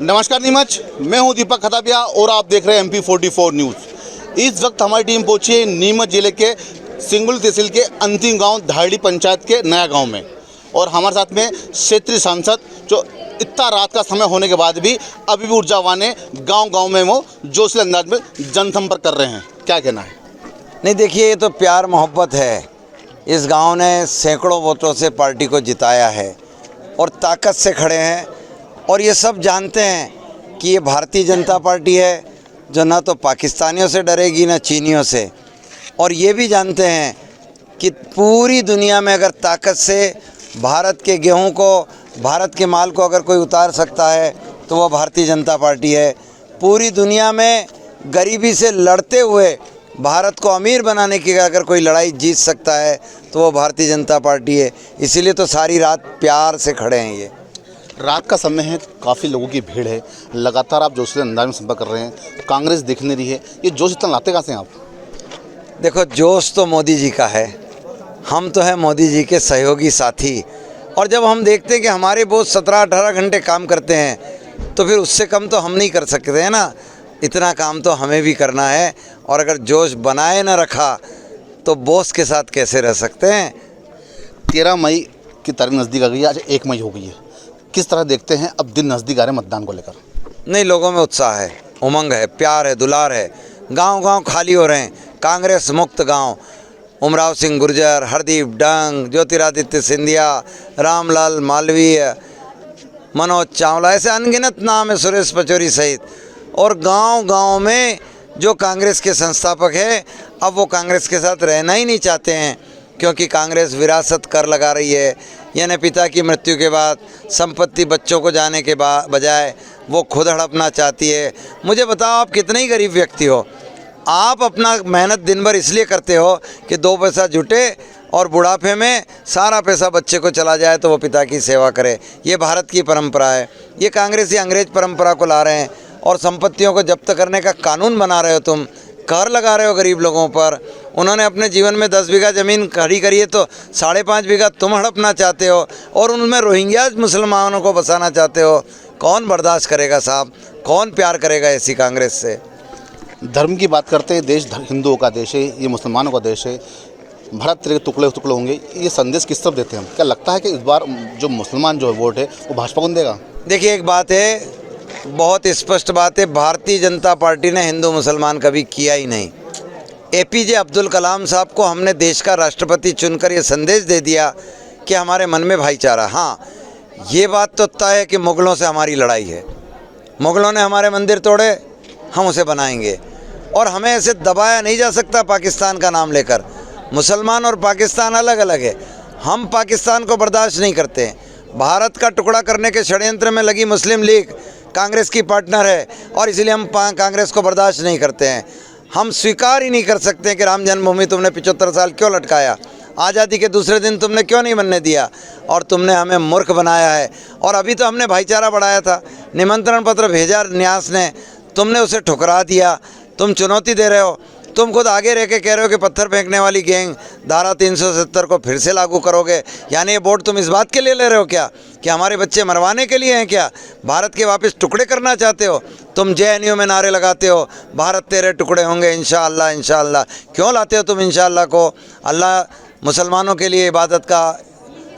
नमस्कार नीमच, मैं हूं दीपक खताबिया और आप देख रहे हैं MP44 न्यूज़। इस वक्त हमारी टीम पहुंची है नीमच जिले के सिंगुल तहसील के अंतिम गांव धारड़ी पंचायत के नया गांव में और हमारे साथ में क्षेत्रीय सांसद जो इतना रात का समय होने के बाद भी अभी भी ऊर्जावान है, गाँव में वो जोशीले अंदाज में जनसंपर्क कर रहे हैं। क्या कहना है? नहीं देखिए, ये तो प्यार मोहब्बत है। इस गांव ने सैकड़ों वोटों से पार्टी को जिताया है और ताकत से खड़े हैं और ये सब जानते हैं कि ये भारतीय जनता पार्टी है जो ना तो पाकिस्तानियों से डरेगी ना चीनियों से, और ये भी जानते हैं कि पूरी दुनिया में अगर ताकत से भारत के गेहूं को, भारत के माल को अगर कोई उतार सकता है तो वो भारतीय जनता पार्टी है। पूरी दुनिया में गरीबी से लड़ते हुए भारत को अमीर बनाने की अगर कोई लड़ाई जीत सकता है तो वो भारतीय जनता पार्टी है। इसीलिए तो सारी रात प्यार से खड़े हैं। ये रात का समय है, काफ़ी लोगों की भीड़ है, लगातार आप जोशीले अंदाज में संपर्क कर रहे हैं, कांग्रेस दिख नहीं रही है, ये जोश इतना लाते कहाँ से हैं आप? देखो, जोश तो मोदी जी का है, हम तो हैं मोदी जी के सहयोगी साथी, और जब हम देखते हैं कि हमारे बोस 17-18 घंटे काम करते हैं तो फिर उससे कम तो हम नहीं कर सकते हैं ना। इतना काम तो हमें भी करना है, और अगर जोश बनाए ना रखा तो बॉस के साथ कैसे रह सकते हैं। 13 मई की तारीख नज़दीक आ गई है, आज 1 मई हो गई है। किस तरह देखते हैं अब दिन नज़दीक आ रहे हैं मतदान को लेकर? नहीं, लोगों में उत्साह है, उमंग है, प्यार है, दुलार है। गांव-गांव खाली हो रहे हैं, कांग्रेस मुक्त गांव। उमराव सिंह गुर्जर, हरदीप डंग, ज्योतिरादित्य सिंधिया, रामलाल मालवीय, मनोज चावला, ऐसे अनगिनत नाम है, सुरेश पचौरी सहित। और गांव-गांव में जो कांग्रेस के संस्थापक है अब वो कांग्रेस के साथ रहना ही नहीं चाहते हैं, क्योंकि कांग्रेस विरासत कर लगा रही है। यानी पिता की मृत्यु के बाद संपत्ति बच्चों को जाने के बजाय वो खुद हड़पना चाहती है। मुझे बताओ, आप कितने ही गरीब व्यक्ति हो, आप अपना मेहनत दिन भर इसलिए करते हो कि 2 पैसा जुटे और बुढ़ापे में सारा पैसा बच्चे को चला जाए तो वो पिता की सेवा करे। ये भारत की परंपरा है। ये कांग्रेसी अंग्रेज परंपरा को ला रहे हैं और संपत्तियों को जब्त करने का कानून बना रहे हो, तुम कर लगा रहे हो गरीब लोगों पर। उन्होंने अपने जीवन में 10 बीघा ज़मीन खड़ी करी है तो 5.5 बीघा तुम हड़पना चाहते हो और उनमें रोहिंग्या मुसलमानों को बसाना चाहते हो। कौन बर्दाश्त करेगा साहब, कौन प्यार करेगा ऐसी कांग्रेस से? धर्म की बात करते हैं, देश हिंदुओं का देश है, ये मुसलमानों का देश है, भारत तेरे टुकड़े टुकड़े होंगे, ये संदेश किस तरफ देते हैं हम? क्या लगता है कि इस बार जो मुसलमान जो वोट है वो भाजपा को देगा? देखिए, एक बात है, बहुत स्पष्ट बात है, भारतीय जनता पार्टी ने हिंदू मुसलमान कभी किया ही नहीं। APJ अब्दुल कलाम साहब को हमने देश का राष्ट्रपति चुनकर ये संदेश दे दिया कि हमारे मन में भाईचारा। हाँ, ये बात तो तय है कि मुग़लों से हमारी लड़ाई है। मुग़लों ने हमारे मंदिर तोड़े, हम उसे बनाएंगे, और हमें ऐसे दबाया नहीं जा सकता पाकिस्तान का नाम लेकर। मुसलमान और पाकिस्तान अलग अलग है, हम पाकिस्तान को बर्दाश्त नहीं करते हैं। भारत का टुकड़ा करने के षड्यंत्र में लगी मुस्लिम लीग कांग्रेस की पार्टनर है और इसलिए हम कांग्रेस को बर्दाश्त नहीं करते हैं। हम स्वीकार ही नहीं कर सकते कि राम जन्मभूमि तुमने 75 साल क्यों लटकाया, आज़ादी के दूसरे दिन तुमने क्यों नहीं बनने दिया, और तुमने हमें मूर्ख बनाया है। और अभी तो हमने भाईचारा बढ़ाया था, निमंत्रण पत्र भेजा न्यास ने, तुमने उसे ठुकरा दिया। तुम चुनौती दे रहे हो, तुम खुद आगे रह के कह रहे हो कि पत्थर फेंकने वाली गैंग धारा 370 को फिर से लागू करोगे। यानी ये वोट तुम इस बात के लिए ले रहे हो क्या कि हमारे बच्चे मरवाने के लिए हैं क्या? भारत के वापस टुकड़े करना चाहते हो? तुम JNU में नारे लगाते हो, भारत तेरे टुकड़े होंगे इंशाअल्लाह इंशाअल्लाह। क्यों लाते हो तुम इंशाअल्लाह को? अल्लाह मुसलमानों के लिए इबादत का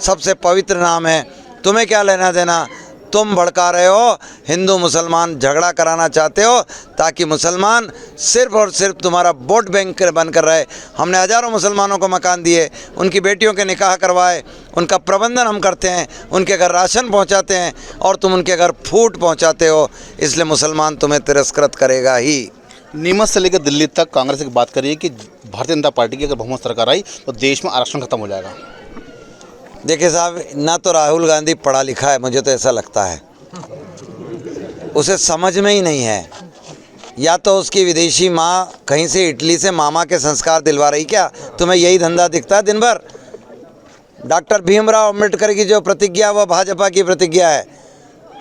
सबसे पवित्र नाम है, तुम्हें क्या लेना देना? तुम भड़का रहे हो, हिंदू मुसलमान झगड़ा कराना चाहते हो ताकि मुसलमान सिर्फ और सिर्फ तुम्हारा वोट बैंक बनकर रहे। हमने हज़ारों मुसलमानों को मकान दिए, उनकी बेटियों के निकाह करवाए, उनका प्रबंधन हम करते हैं, उनके घर राशन पहुंचाते हैं, और तुम उनके घर फूड पहुंचाते हो, इसलिए मुसलमान तुम्हें तिरस्कृत करेगा ही। नीमच से लेकर दिल्ली तक कांग्रेस की बात करिए कि भारतीय जनता पार्टी की अगर बहुमत सरकार आई तो देश में आरक्षण खत्म हो जाएगा। देखिए साहब, ना तो राहुल गांधी पढ़ा लिखा है, मुझे तो ऐसा लगता है, उसे समझ में ही नहीं है, या तो उसकी विदेशी माँ कहीं से इटली से मामा के संस्कार दिलवा रही क्या? तुम्हें यही धंधा दिखता है दिन भर? डॉक्टर भीमराव अम्बेडकर की जो प्रतिज्ञा वह भाजपा की प्रतिज्ञा है,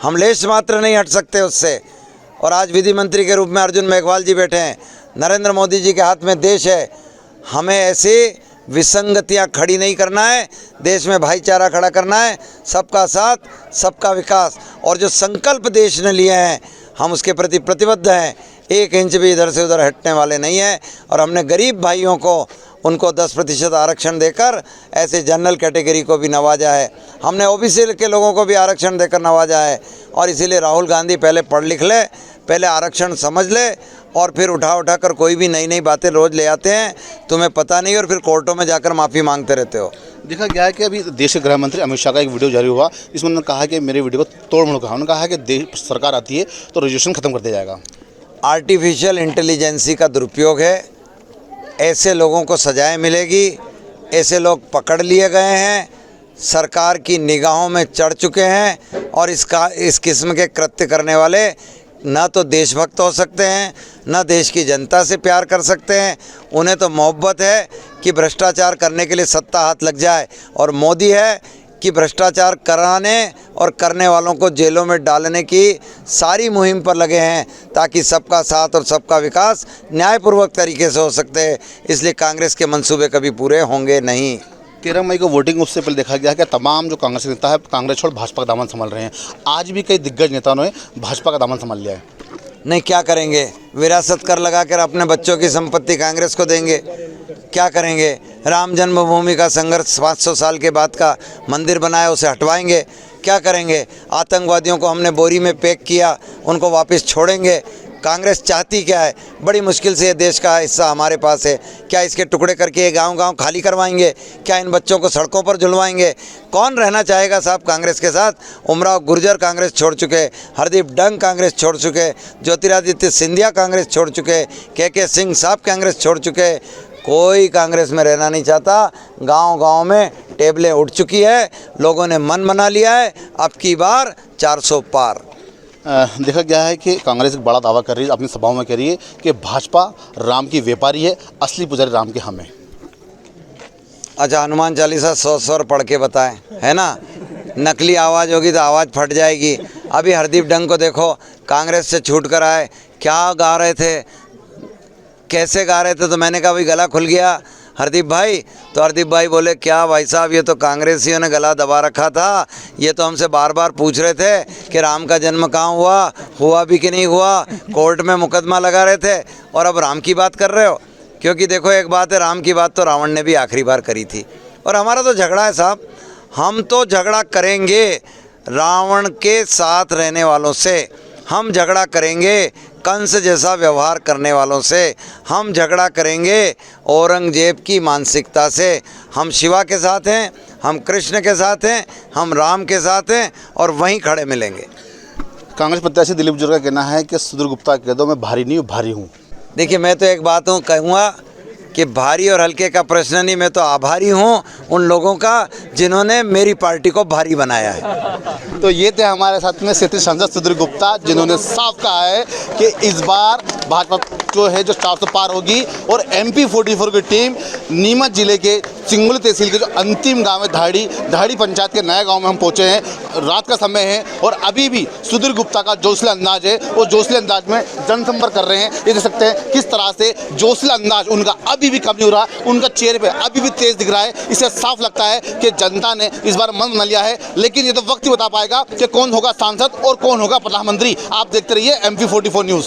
हम लेश मात्र नहीं हट सकते उससे। और आज विधि मंत्री के रूप में अर्जुन मेघवाल जी बैठे हैं, नरेंद्र मोदी जी के हाथ में देश है, हमें ऐसे विसंगतियां खड़ी नहीं करना है, देश में भाईचारा खड़ा करना है, सबका साथ सबका विकास। और जो संकल्प देश ने लिए हैं हम उसके प्रति प्रतिबद्ध हैं, 1 इंच भी इधर से उधर हटने वाले नहीं हैं। और हमने गरीब भाइयों को उनको 10% आरक्षण देकर ऐसे जनरल कैटेगरी को भी नवाजा है, हमने ओबीसी के लोगों को भी आरक्षण देकर नवाजा है। और इसीलिए राहुल गांधी पहले पढ़ लिख ले, पहले आरक्षण समझ ले और फिर उठा कर कोई भी नई नई बातें रोज़ ले आते हैं, तुम्हें पता नहीं और फिर कोर्टों में जाकर माफ़ी मांगते रहते हो। देखा गया है कि अभी देश के गृह मंत्री अमित शाह का एक वीडियो जारी हुआ, इसमें उन्होंने कहा कि मेरे वीडियो को तोड़ मोड़ कहा। उन्होंने कहा है कि सरकार आती है तो रजिस्ट्रेशन खत्म कर दिया जाएगा। आर्टिफिशियल इंटेलिजेंसी का दुरुपयोग है, ऐसे लोगों को सजाएं मिलेगी, ऐसे लोग पकड़ लिए गए हैं, सरकार की निगाहों में चढ़ चुके हैं। और इस किस्म के कृत्य करने वाले ना तो देशभक्त हो सकते हैं, ना देश की जनता से प्यार कर सकते हैं। उन्हें तो मोहब्बत है कि भ्रष्टाचार करने के लिए सत्ता हाथ लग जाए, और मोदी है कि भ्रष्टाचार कराने और करने वालों को जेलों में डालने की सारी मुहिम पर लगे हैं, ताकि सबका साथ और सबका विकास न्यायपूर्वक तरीके से हो सकते हैं। इसलिए कांग्रेस के मंसूबे कभी पूरे होंगे नहीं। 13 मई को वोटिंग उससे पहले देखा गया कि तमाम जो कांग्रेस नेता है कांग्रेस छोड़ भाजपा का दामन संभाल रहे हैं। आज भी कई दिग्गज नेताओं ने भाजपा का दामन संभाल लिया है। नहीं, क्या करेंगे? विरासत कर लगाकर अपने बच्चों की संपत्ति कांग्रेस को देंगे? क्या करेंगे? राम जन्मभूमि का संघर्ष 500 साल के बाद का मंदिर बनाया, उसे हटवाएंगे? क्या करेंगे? आतंकवादियों को हमने बोरी में पैक किया, उनको वापस छोड़ेंगे? कांग्रेस चाहती क्या है? बड़ी मुश्किल से ये देश का हिस्सा हमारे पास है, क्या इसके टुकड़े करके ये गांव-गांव खाली करवाएंगे? क्या इन बच्चों को सड़कों पर झुलवाएंगे? कौन रहना चाहेगा साहब कांग्रेस के साथ? उमराव गुर्जर कांग्रेस छोड़ चुके, हरदीप डंग कांग्रेस छोड़ चुके, ज्योतिरादित्य सिंधिया कांग्रेस छोड़ चुके, के सिंह साहब कांग्रेस छोड़ चुके। कोई कांग्रेस में रहना नहीं चाहता। गांव-गांव में टेबलें उठ चुकी है, लोगों ने मन बना लिया है, अब की बार 400 पार। देखा गया है कि कांग्रेस एक बड़ा दावा कर रही है, अपनी सभाओं में कह रही है कि भाजपा राम की व्यापारी है, असली पुजारी राम के हम हैं। अच्छा, हनुमान चालीसा 100 स्वर पढ़ के बताएं, है ना? नकली आवाज़ होगी तो आवाज़ फट जाएगी। अभी हरदीप डंग को देखो, कांग्रेस से छूट कर आए, क्या गा रहे थे, कैसे गा रहे थे, तो मैंने कहा भाई गला खुल गया हरदीप भाई। तो हरदीप भाई बोले क्या भाई साहब, ये तो कांग्रेसियों ने गला दबा रखा था, ये तो हमसे बार बार पूछ रहे थे कि राम का जन्म कहाँ हुआ भी कि नहीं हुआ, कोर्ट में मुकदमा लगा रहे थे, और अब राम की बात कर रहे हो। क्योंकि देखो, एक बात है, राम की बात तो रावण ने भी आखिरी बार करी थी। और हमारा तो झगड़ा है साहब, हम तो झगड़ा करेंगे रावण के साथ रहने वालों से, हम झगड़ा करेंगे कंस जैसा व्यवहार करने वालों से, हम झगड़ा करेंगे औरंगजेब की मानसिकता से। हम शिवा के साथ हैं, हम कृष्ण के साथ हैं, हम राम के साथ हैं, और वहीं खड़े मिलेंगे। कांग्रेस प्रत्याशी दिलीप जुर्ग का कहना है कि सुधीर गुप्ता कह दो मैं भारी नहीं हूँ, भारी हूँ। देखिए, मैं तो एक बात कहूँगा कि भारी और हल्के का प्रश्न नहीं, मैं तो आभारी हूँ उन लोगों का जिन्होंने मेरी पार्टी को भारी बनाया है। तो ये थे हमारे साथ में क्षेत्रीय सांसद सुधीर गुप्ता, जिन्होंने साफ कहा है कि इस बार भाजपा जो है जो 400 पार होगी। और MP 44 की टीम नीमच जिले के सिंगुली तहसील के जो अंतिम गांव है धाड़ी पंचायत के नया गांव में हम पहुंचे हैं। रात का समय है और अभी भी सुधीर गुप्ता का जोशीला अंदाज है, वो जोशीले अंदाज में जनसंपर्क कर रहे हैं। ये देख सकते हैं किस तरह से जोशीला अंदाज उनका अभी भी कम नहीं हो रहा, उनका चेहरे पे अभी भी तेज दिख रहा है। इससे साफ लगता है कि जनता ने इस बार मन बना लिया है। लेकिन ये तो वक्त ही बता पाएगा कि कौन होगा सांसद और कौन होगा प्रधानमंत्री। आप देखते रहिए MP 44 न्यूज़।